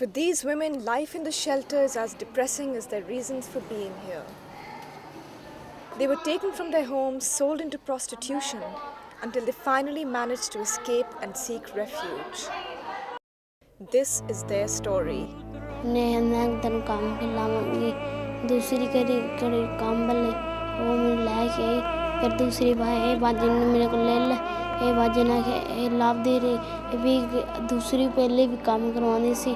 For these women, life in the shelter is as depressing as their reasons for being here. They were taken from their homes, sold into prostitution, until they finally managed to escape and seek refuge. This is their story. काम खिलाऊंगी दूसरी करी करी काम बल्ले वो मैं लाके फिर दूसरी बाजी ने मेरे को ले ले ये बाजी ना के लाभ दे रही भी दूसरी पहले भी काम करवाने सी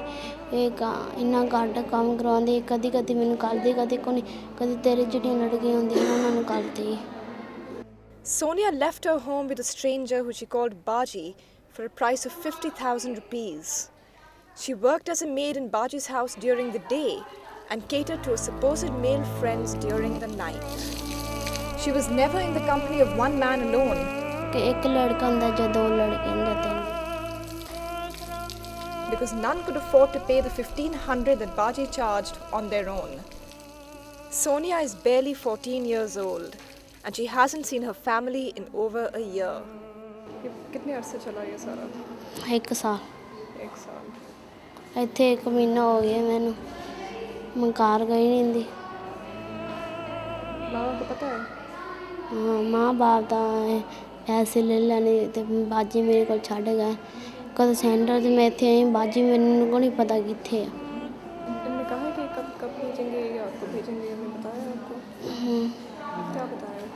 एक इन्ना घाटा काम करवाने कदी कदी मैंने कर दी कदी को नहीं कदी तेरे जिड़ियां लड़कियां होंदी उन्होंने कर दी. Sonia left her home with a stranger who she called Baji for a price of 50,000 rupees. She worked as a maid in Baji's house during the day and catered to her supposed male friends during the night. She was never in the company of one man alone. एक लड़का होंदा या दो लड़के होंदे because none could afford to pay the 1,500 that Baji charged on their own. Sonia is barely 14 years old and she hasn't seen her family in over a year. कितने अरसे चला ये सारा? एक साल. एक साल. ਇੱਥੇ 1 ਮਹੀਨਾ ਹੋ ਗਿਆ ਮੈਨੂੰ मैं घर गई नहीं थी. माँ को पता है? हाँ माँ बाप का पैसे ले लेने ते बाजी मेरे को छड़ गए कद सेंटर से मैं इतने आई बाजी मेरे को नहीं पता कितने है. तुमने कहा कि कब भेजेंगे या आपको भेजेंगे हमें बताया आपको? क्या बताया?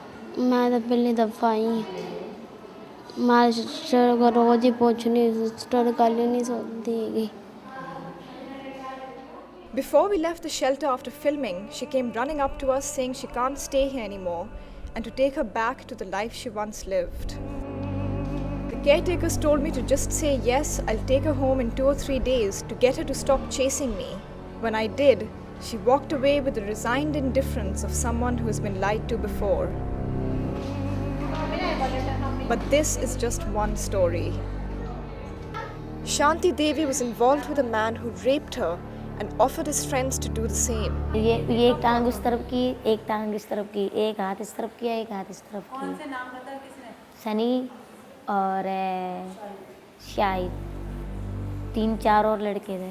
मैं तो पहली दफ़ा आई हूँ मैं सिस्टर को रोज़ ही पूछनी सिस्टर कल ही नहीं सोती है. Before we left the shelter after filming, she came running up to us saying she can't stay here anymore and to take her back to the life she once lived. The caretakers told me to just say yes, I'll take her home in 2 or 3 days to get her to stop chasing me. When I did, she walked away with the resigned indifference of someone who has been lied to before. But this is just one story. Shanti Devi was involved with a man who raped her and offered his friends to do the same. ये एक टांग इस तरफ की एक टांग इस तरफ की एक हाथ इस तरफ किया एक हाथ इस तरफ की. कौन से नाम बताया किसने? सनी और शाहिद 3-4 और लड़के थे.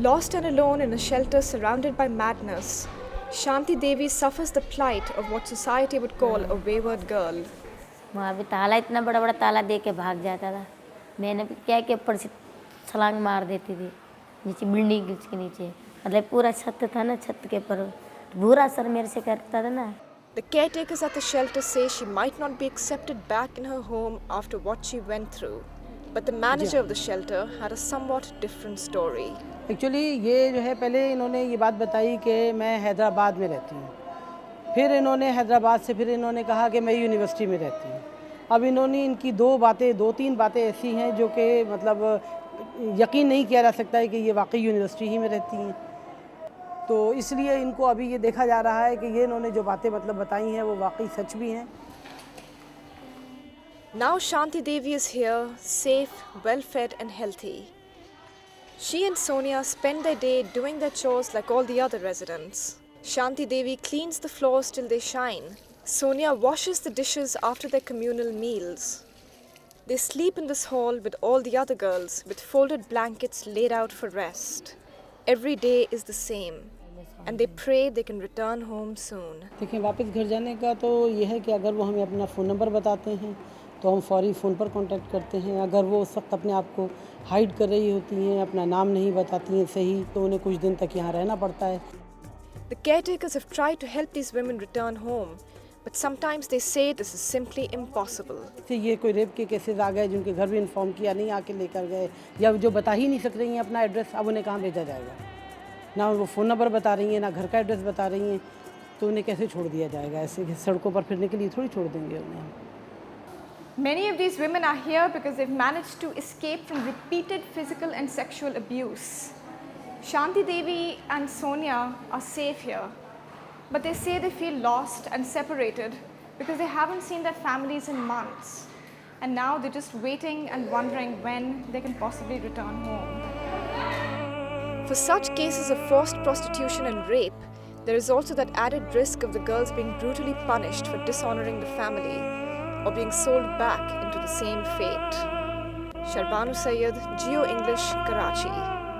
Lost and alone in a shelter surrounded by madness, Shanti Devi suffers the plight of what society would call a wayward girl. वहाँ भी ताला इतना बड़ा बड़ा ताला दे के भाग जाता था. मैंने भी क्या कि ऊपर से छलांग मार देती थी नीचे बिल्डिंग के नीचे मतलब पूरा छत था ना छत के ऊपर बुरा असर मेरे से करता था ना. The caretakers at the shelter say she might not be accepted back in her home after what she went through. But the manager of the shelter had a somewhat different story. Actually ये जो है पहले इन्होंने ये बात बताई कि मैं हैदराबाद में रहती हूँ. फिर इन्होंने हैदराबाद से फिर इन्होंने कहा कि मैं यूनिवर्सिटी में रहती हूँ. अब इन्होंने इनकी 2-3 बातें ऐसी हैं जो कि मतलब यकीन नहीं किया जा सकता है कि ये वाकई यूनिवर्सिटी ही में रहती हैं. तो इसलिए इनको अभी ये देखा जा रहा है कि ये इन्होंने जो बातें मतलब बताई हैं वो वाकई सच भी हैं. Now Shanti Devi is here, safe, well-fed and healthy. She and Sonia spend their day doing their chores like all the other residents. Shanti Devi cleans the floors till they shine. Sonia washes the dishes after their communal meals. They sleep in this hall with all the other girls with folded blankets laid out for rest. Every day is the same and they pray they can return home soon. देखिए वापस घर जाने का तो ये है कि अगर वो हमें अपना फ़ोन नंबर बताते हैं तो हम फौरी फ़ोन पर कांटेक्ट करते हैं. अगर वो उस वक्त अपने आप को हाइड कर रही होती हैं अपना नाम नहीं बताती हैं सही तो उन्हें कुछ दिन तक यहाँ रहना पड़ता है. The caretakers have tried to help these women return home, but sometimes they say this is simply impossible. ये कोई रेप के केसेस आ गए जिनके घर भी इन्फॉर्म किया नहीं आके लेकर गए या जो बता ही नहीं सक रही हैं अपना एड्रेस. अब उन्हें कहाँ भेजा जाएगा? ना वो फ़ोन नंबर बता रही हैं ना घर का एड्रेस बता रही हैं तो उन्हें कैसे छोड़ दिया जाएगा? ऐसे सड़कों पर फिरने के लिए थोड़ी छोड़ देंगे उन्हें. Many of these women are here because they've managed to escape from repeated physical and sexual abuse. Shanti Devi and Sonia are safe here, but they say they feel lost and separated because they haven't seen their families in months. And now they're just waiting and wondering when they can possibly return home. For such cases of forced prostitution and rape, there is also that added risk of the girls being brutally punished for dishonoring the family or being sold back into the same fate. Sharbanu Sayyed, Geo English, Karachi.